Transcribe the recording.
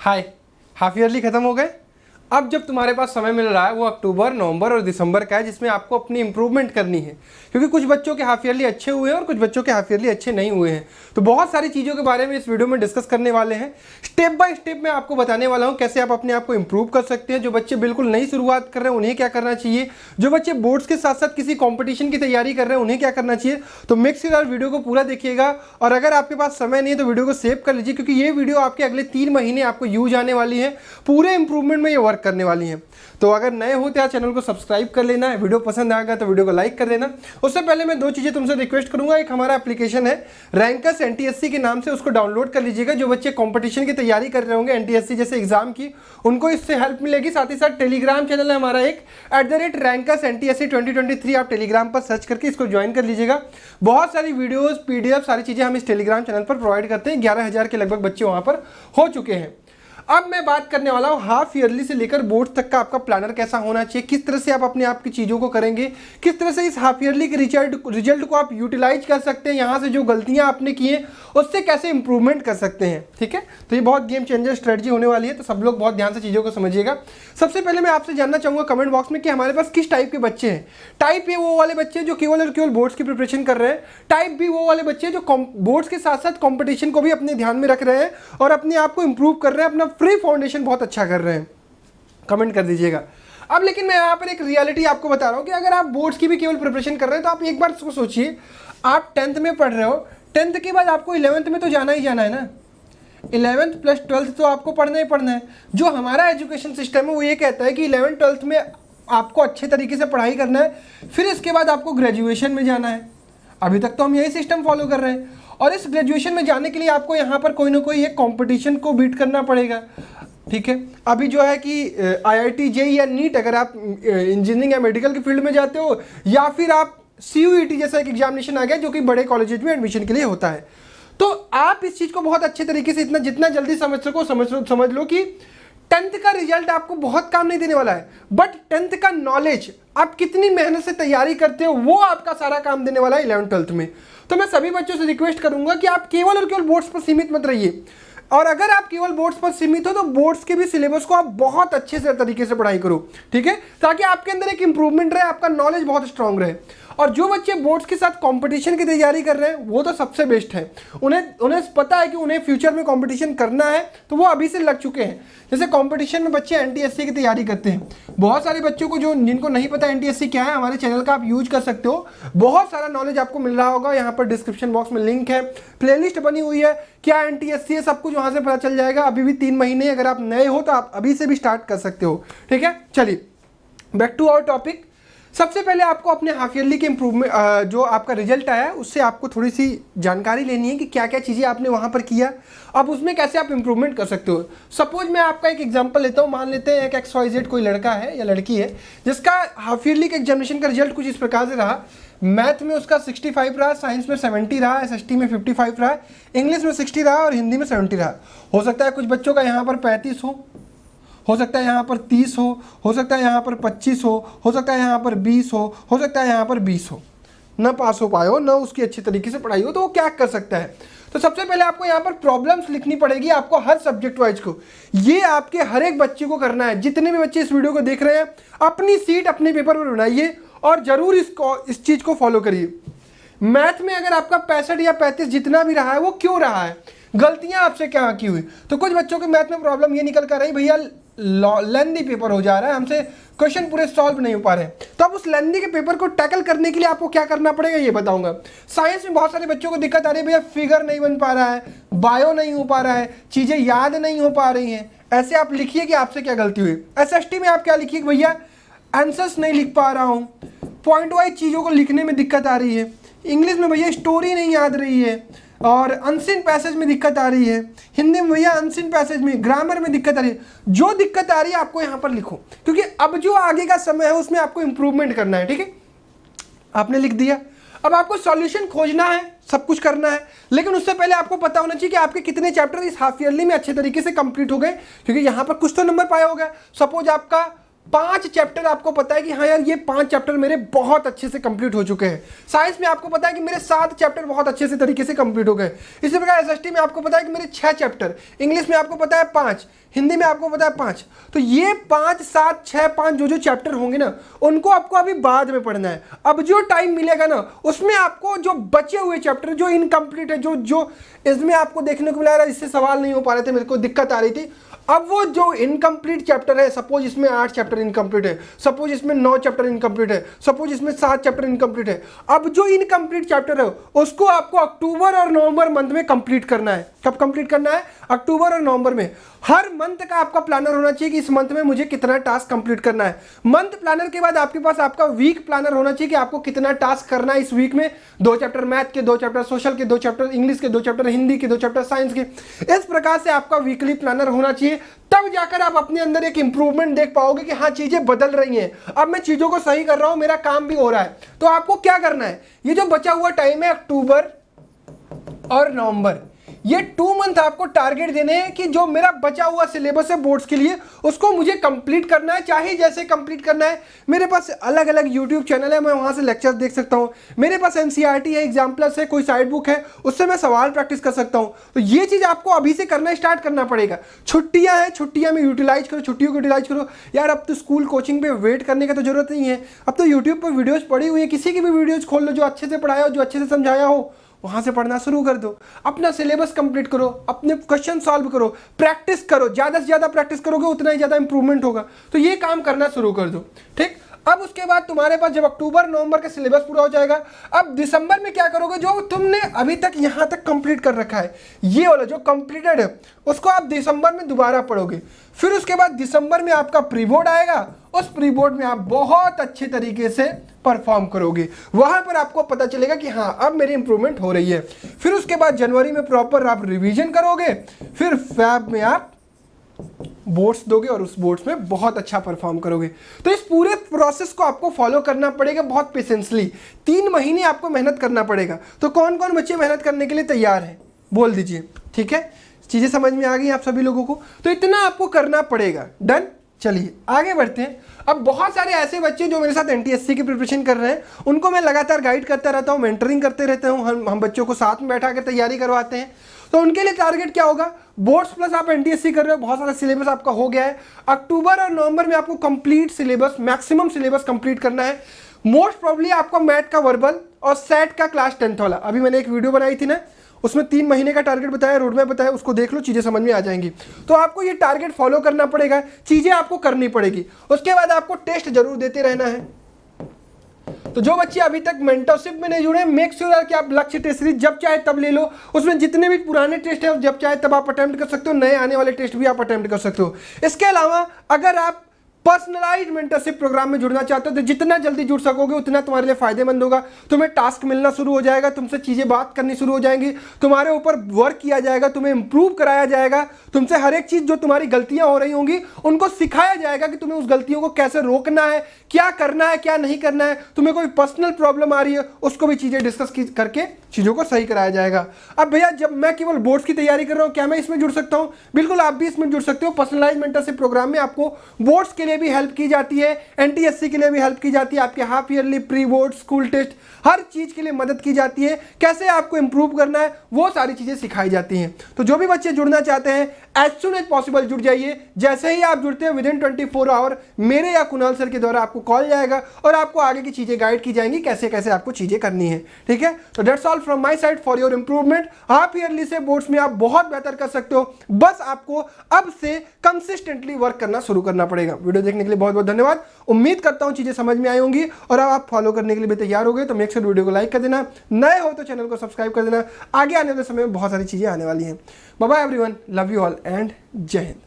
हाय, half yearly खत्म हो गए। अब जब तुम्हारे पास समय मिल रहा है वो अक्टूबर, नवंबर और दिसंबर का है, जिसमें आपको अपनी इंप्रूवमेंट करनी है, क्योंकि कुछ बच्चों के हाफ ईयरली अच्छे हुए हैं और कुछ बच्चों के हाफ ईयरली अच्छे नहीं हुए हैं। तो बहुत सारी चीज़ों के बारे में इस वीडियो में डिस्कस करने वाले हैं। स्टेप बाय स्टेप मैं आपको बताने वाला हूँ कैसे आप अपने आप को इंप्रूव कर सकते हैं। जो बच्चे बिल्कुल नई शुरुआत कर रहे हैं उन्हें क्या करना चाहिए, जो बच्चे बोर्ड्स के साथ साथ किसी कॉम्पिटिशन की तैयारी कर रहे हैं उन्हें क्या करना चाहिए। तो मेक श्योर वीडियो को पूरा देखिएगा, और अगर आपके पास समय नहीं है तो वीडियो को सेव कर लीजिए, क्योंकि ये वीडियो आपके अगले 3 महीने आपको यूज आने वाली है, पूरे इंप्रूवमेंट में ये वर्क करने वाली है। तो अगर नए हो तो चैनल को सब्सक्राइब कर लेना है, वीडियो पसंद आएगा तो वीडियो को लाइक कर देना। उससे पहले मैं 2 चीज़ें तुमसे रिक्वेस्ट करूंगा। एक हमारा एप्लीकेशन है रैंकर्स NTSC के नाम से, उसको डाउनलोड कर लीजिएगा। जो बच्चे कंपटीशन की तैयारी कर रहे होंगे NTSC जैसे एग्जाम की, उनको इससे हेल्प मिलेगी। साथ ही साथ टेलीग्राम चैनल है हमारा एक @रैंकर्स NTSC 2023, आप टेलीग्राम पर सर्च करके इसको ज्वाइन कर लीजिएगा। बहुत सारी वीडियोज़, PDF सारी चीज़ें हम इस टेलीग्राम चैनल पर प्रोवाइड करते हैं। 11,000 के लगभग बच्चे वहाँ पर हो चुके हैं। अब मैं बात करने वाला हूँ हाफ ईयरली से लेकर बोर्ड तक का आपका प्लानर कैसा होना चाहिए, किस तरह से आप अपने आप की चीज़ों को करेंगे, किस तरह से इस हाफ ईयरली के रिजल्ट को आप यूटिलाइज कर सकते हैं, यहाँ से जो गलतियाँ आपने की हैं उससे कैसे इंप्रूवमेंट कर सकते हैं। ठीक है, तो ये बहुत गेम चेंजर स्ट्रेटजी होने वाली है, तो सब लोग बहुत ध्यान से चीज़ों को समझिएगा। सबसे पहले मैं आपसे जानना चाहूँगा कमेंट बॉक्स में कि हमारे पास किस टाइप के बच्चे हैं। टाइप ए वो वाले बच्चे जो केवल और केवल बोर्ड्स की प्रिपरेशन कर रहे हैं, टाइप बी वो वाले बच्चे जो बोर्ड्स के साथ साथ कॉम्पिटिशन को भी अपने ध्यान में रख रहे हैं और अपने आप को इंप्रूव कर रहे हैं, अपना फ्री फाउंडेशन बहुत अच्छा कर रहे हैं। कमेंट कर दीजिएगा। अब लेकिन मैं यहाँ पर एक रियलिटी आपको बता रहा हूँ कि अगर आप बोर्ड्स की भी केवल प्रिपरेशन कर रहे हैं तो आप एक बार उसको सोचिए, आप 10th में पढ़ रहे हो, 10th के बाद आपको 11th में तो जाना ही जाना है ना। 11th प्लस 12th तो आपको पढ़ना ही पढ़ना है। जो हमारा एजुकेशन सिस्टम है वो ये कहता है कि 11th 12th में आपको अच्छे तरीके से पढ़ाई करना है, फिर इसके बाद आपको ग्रेजुएशन में जाना है। अभी तक तो हम यही सिस्टम फॉलो कर रहे हैं, और इस ग्रेजुएशन में जाने के लिए आपको यहाँ पर कोई ना कोई एक कॉम्पिटिशन को बीट करना पड़ेगा। ठीक है, अभी जो है कि IIT JEE या नीट, अगर आप इंजीनियरिंग या मेडिकल की फील्ड में जाते हो, या फिर आप CUET जैसा एक एग्जामिनेशन आ गया जो कि बड़े कॉलेजेस में एडमिशन के लिए होता है। तो आप इस चीज़ को बहुत अच्छे तरीके से जितना जल्दी समझ सको समझ लो कि 10th का रिजल्ट आपको बहुत काम नहीं देने वाला है, बट 10th का नॉलेज, आप कितनी मेहनत से तैयारी करते हो, वो आपका सारा काम देने वाला है 11th 12th में। तो मैं सभी बच्चों से रिक्वेस्ट करूंगा कि आप केवल और केवल बोर्ड्स पर सीमित मत रहिए, और अगर आप केवल बोर्ड्स पर सीमित हो तो बोर्ड्स के भी सिलेबस को आप बहुत अच्छे से तरीके से पढ़ाई करो। ठीक है, ताकि आपके अंदर एक इंप्रूवमेंट रहे, आपका नॉलेज बहुत स्ट्रांग रहे। और जो बच्चे बोर्ड्स के साथ कंपटीशन की तैयारी कर रहे हैं वो तो सबसे बेस्ट है, उन्हें पता है कि उन्हें फ्यूचर में कंपटीशन करना है, तो वो अभी से लग चुके हैं। जैसे कंपटीशन में बच्चे NTSC की तैयारी करते हैं, बहुत सारे बच्चों को जिनको नहीं पता NTSC क्या है, हमारे चैनल का आप यूज कर सकते हो। बहुत सारा नॉलेज आपको मिल रहा होगा, यहाँ पर डिस्क्रिप्शन बॉक्स में लिंक है, प्लेलिस्ट बनी हुई है, क्या NTSC है, सब कुछ वहाँ से पता चल जाएगा। अभी भी 3 महीने, अगर आप नए हो तो आप अभी से भी स्टार्ट कर सकते हो। ठीक है, चलिए बैक टू आवर टॉपिक। सबसे पहले आपको अपने हाफ ईयरली के इंप्रूवमेंट, जो आपका रिजल्ट आया है उससे आपको थोड़ी सी जानकारी लेनी है कि क्या क्या चीज़ें आपने वहाँ पर किया, अब उसमें कैसे आप इंप्रूवमेंट कर सकते हो। सपोज मैं आपका एक एग्जांपल लेता हूँ। मान लेते हैं एक XYZ कोई लड़का है या लड़की है जिसका हाफ ईयरली के एग्जामिनेशन का रिजल्ट कुछ इस प्रकार से रहा। मैथ में उसका 65 रहा, साइंस में 70 रहा, SST में 55 रहा, इंग्लिश में 60 रहा और हिंदी में 70 रहा। हो सकता है कुछ बच्चों का यहाँ पर 35 हो सकता है यहाँ पर 30 हो सकता है यहाँ पर 25 हो सकता है यहाँ पर 20 हो सकता है यहाँ पर 20 हो। न पास हो पाए हो, न उसकी अच्छी तरीके से पढ़ाई हो, तो वो क्या कर सकता है। तो सबसे पहले आपको यहाँ पर प्रॉब्लम्स लिखनी पड़ेगी, आपको हर सब्जेक्ट वाइज को। ये आपके हर एक बच्चे को करना है। जितने भी बच्चे इस वीडियो को देख रहे हैं, अपनी सीट अपने पेपर पर बनाइए और जरूर इस चीज़ को फॉलो करिए। मैथ में अगर आपका 65 या 35 जितना भी रहा है, वो क्यों रहा है, गलतियाँ आपसे क्या की हुई। तो कुछ बच्चों के मैथ में प्रॉब्लम ये निकल कर रही, भैया लेंदी पेपर हो जा रहा है, हमसे क्वेश्चन पूरे सॉल्व नहीं हो पा रहे हैं। तो अब उस लेंदी के पेपर को टैकल करने के लिए आपको क्या करना पड़ेगा ये बताऊंगा। साइंस में बहुत सारे बच्चों को दिक्कत आ रही है, भैया फिगर नहीं बन पा रहा है, बायो नहीं हो पा रहा है, चीज़ें याद नहीं हो पा रही हैं। ऐसे आप लिखिए कि आपसे क्या गलती हुई। SST में आप क्या लिखिए कि भैया आंसर्स नहीं लिख पा रहा हूँ, पॉइंट वाइज चीज़ों को लिखने में दिक्कत आ रही है। इंग्लिश में भैया स्टोरी नहीं याद रही है, और अनसीन पैसेज में दिक्कत आ रही है। हिंदी में भैया अनसीन पैसेज में, ग्रामर में दिक्कत आ रही है। जो दिक्कत आ रही है आपको यहाँ पर लिखो, क्योंकि अब जो आगे का समय है उसमें आपको इंप्रूवमेंट करना है। ठीक है, आपने लिख दिया, अब आपको सॉल्यूशन खोजना है, सब कुछ करना है, लेकिन उससे पहले आपको पता होना चाहिए कि आपके कितने चैप्टर इस हाफ ईयरली में अच्छे तरीके से कंप्लीट हो गए, क्योंकि यहाँ पर कुछ तो नंबर पाया होगा। सपोज आपका 5 चैप्टर आपको पता है कि हाँ यार ये 5 चैप्टर मेरे बहुत अच्छे से कंप्लीट हो चुके हैं। साइंस में आपको पता है कि मेरे 7 चैप्टर बहुत अच्छे से तरीके से कंप्लीट हो गए। इसी प्रकार एसएसटी में आपको पता है कि मेरे 6 चैप्टर, इंग्लिश में आपको पता है 5, हिंदी में आपको पता है 5। तो ये 5, 7, 6, 5 जो चैप्टर होंगे ना, उनको आपको अभी बाद में पढ़ना है। अब जो टाइम मिलेगा ना, उसमें आपको जो बचे हुए चैप्टर जो इनकम्प्लीट है, जो इसमें आपको देखने को मिला रहा है इससे सवाल नहीं हो पा रहे थे, मेरे को दिक्कत आ रही थी, अब वो जो इनकम्प्लीट चैप्टर है, सपोज इसमें 8 चैप्टर इनकम्प्लीट है, सपोज इसमें 9 चैप्टर इनकम्प्लीट है, सपोज इसमें 7 चैप्टर इनकम्प्लीट है, अब जो इनकम्प्लीट चैप्टर है उसको आपको अक्टूबर और नवंबर मंथ में कंप्लीट करना है। कब कंप्लीट करना है? अक्टूबर और नवंबर में। हर मंथ का आपका प्लानर होना चाहिए कि इस मंथ में मुझे कितना टास्क कंप्लीट करना है। मंथ प्लानर के बाद आपके पास आपका वीक प्लानर होना चाहिए कि आपको कितना टास्क करना है इस वीक में। 2 चैप्टर मैथ के, 2 चैप्टर सोशल के, 2 चैप्टर इंग्लिश के, 2 चैप्टर हिंदी के, 2 चैप्टर साइंस के। इस प्रकार से आपका वीकली प्लानर होना चाहिए, तब जाकर आप अपने अंदर एक इंप्रूवमेंट देख पाओगे कि हाँ चीजें बदल रही हैं, अब मैं चीजों को सही कर रहा हूं, मेरा काम भी हो रहा है। तो आपको क्या करना है, ये जो बचा हुआ टाइम है अक्टूबर और नवंबर, ये 2 मंथ आपको टारगेट देने हैं कि जो मेरा बचा हुआ सिलेबस है बोर्ड्स के लिए उसको मुझे कंप्लीट करना है, चाहे जैसे कंप्लीट करना है। मेरे पास अलग अलग यूट्यूब चैनल है, मैं वहां से लेक्चर्स देख सकता हूं। मेरे पास एनसीईआरटी है, एग्जाम्पल्स है, कोई साइड बुक है, उससे मैं सवाल प्रैक्टिस कर सकता हूं। तो ये चीज आपको अभी से करना स्टार्ट करना पड़ेगा। छुट्टियां हैं, छुट्टियां में यूटिलाइज करो, छुट्टियों को यूटिलाइज करो। यार अब तो स्कूल कोचिंग पे वेट करने का तो जरूरत नहीं है, अब तो यूट्यूब पर वीडियोज पड़ी हुई है, किसी की भी वीडियोज खोल लो जो अच्छे से पढ़ाया हो, जो अच्छे से समझाया हो, वहां से पढ़ना शुरू कर दो। अपना सिलेबस कंप्लीट करो, अपने क्वेश्चन सॉल्व करो, प्रैक्टिस करो। ज्यादा से ज्यादा प्रैक्टिस करोगे उतना ही ज्यादा इंप्रूवमेंट होगा। तो ये काम करना शुरू कर दो, ठीक। अब उसके बाद तुम्हारे पास जब अक्टूबर नवंबर का सिलेबस पूरा हो जाएगा, अब दिसंबर में क्या करोगे, जो तुमने अभी तक यहां तक कंप्लीट कर रखा है, ये वाला जो कंप्लीटेड है, उसको आप दिसंबर में दोबारा पढ़ोगे। फिर उसके बाद दिसंबर में आपका प्री बोर्ड आएगा, उस प्री बोर्ड में आप बहुत अच्छे तरीके से परफॉर्म करोगे। वहां पर आपको पता चलेगा कि हाँ अब मेरी इंप्रूवमेंट हो रही है। फिर उसके बाद जनवरी में प्रॉपर आप रिवीजन करोगे, फिर फैब में आप बोर्ड्स दोगे और उस बोर्ड्स में बहुत अच्छा परफॉर्म करोगे। तो इस पूरे प्रोसेस को आपको फॉलो करना पड़ेगा बहुत पेशेंसली। 3 महीने आपको मेहनत करना पड़ेगा। तो कौन कौन बच्चे मेहनत करने के लिए तैयार हैं, बोल दीजिए, ठीक है। चीजें समझ में आ गई आप सभी लोगों को? तो इतना आपको करना पड़ेगा। डन। चलिए आगे बढ़ते हैं। अब बहुत सारे ऐसे बच्चे जो मेरे साथ एनटीएससी की प्रिपरेशन कर रहे हैं, उनको मैं लगातार गाइड करता रहता हूँ, मेंटरिंग करते रहता हूँ। हम बच्चों को साथ में बैठा कर तैयारी करवाते हैं। तो उनके लिए टारगेट क्या होगा, बोर्ड्स प्लस आप एनटीएससी कर रहे हो, बहुत सारा सिलेबस आपका हो गया है। अक्टूबर और नवंबर में आपको complete syllabus, maximum syllabus complete करना है। मोस्ट प्रॉब्ली आपको मैथ का वर्बल और सेट का क्लास 10th वाला, अभी मैंने एक वीडियो बनाई थी ना, उसमें 3 महीने का टारगेट बताया, रोड मैप बताया, उसको देख लो, चीजें समझ में आ जाएंगी। तो आपको ये टारगेट फॉलो करना पड़ेगा, चीजें आपको करनी पड़ेगी। उसके बाद आपको टेस्ट जरूर देते रहना है। तो जो बच्चे अभी तक मेंटरशिप में नहीं जुड़े, मेक श्योर कि आप लक्ष्य टेस्ट सीरीज जब चाहे तब ले लो। उसमें जितने भी पुराने टेस्ट हैं जब चाहे तब आप अटेम्प्ट कर सकते हो, नए आने वाले टेस्ट भी आप अटेम्प्ट कर सकते हो। इसके अलावा अगर आप पर्सनलाइज्ड मेंटरशिप प्रोग्राम में जुड़ना चाहते हो तो जितना जल्दी जुड़ सकोगे उतना तुम्हारे लिए फायदेमंद होगा। तुम्हें टास्क मिलना शुरू हो जाएगा, तुमसे चीजें बात करनी शुरू हो जाएंगी, तुम्हारे ऊपर वर्क किया जाएगा, तुम्हें इंप्रूव कराया जाएगा, तुमसे हर एक चीज जो तुम्हारी गलतियां हो रही होंगी उनको सिखाया जाएगा कि तुम्हें उस गलतियों को कैसे रोकना है, क्या करना है, क्या नहीं करना है। तुम्हें कोई पर्सनल प्रॉब्लम आ रही है उसको भी चीजें डिस्कस करके चीजों को सही कराया जाएगा। अब भैया जब मैं केवल बोर्ड्स की तैयारी कर रहा हूं, क्या मैं इसमें जुड़ सकता हूं? बिल्कुल, आप भी इसमें जुड़ सकते हो। पर्सनलाइज्ड मेंटरशिप प्रोग्राम में आपको बोर्ड्स के लिए भी हेल्प की जाती है, एनटीएससी के लिए भी हेल्प की जाती है, आपके half yearly, pre board, school test, हर चीज के लिए मदद की जाती है। कैसे आपको इंप्रूव करना है वो सारी चीजें सिखाई जाती हैं। तो जो भी बच्चे जुड़ना चाहते हैं एज सुन एज पॉसिबल जुड़ जाइए। जैसे ही आप जुड़ते हैं विदिन 24 आवर मेरे या कुणाल सर के द्वारा आपको कॉल जाएगा और आपको आगे की चीजें गाइड की जाएंगी, कैसे कैसे आपको चीजें करनी है। ठीक है, तो that's all from my side for your improvement. Half yearly से बोर्ड्स में आप बहुत बेहतर कर सकते हो, बस आपको अब से कंसिस्टेंटली वर्क करना शुरू करना पड़ेगा। वीडियो देखने के लिए बहुत बहुत धन्यवाद। उम्मीद करता हूं चीजें समझ में आई होंगी और अब आप फॉलो करने के लिए भी तैयार हो गए। तो मेक श्योर वीडियो को लाइक कर देना, नए हो तो चैनल को सब्सक्राइब कर देना। आगे आने वाले समय में बहुत सारी चीजें आने वाली हैं। Bye bye everyone, love you all and जय हिंद।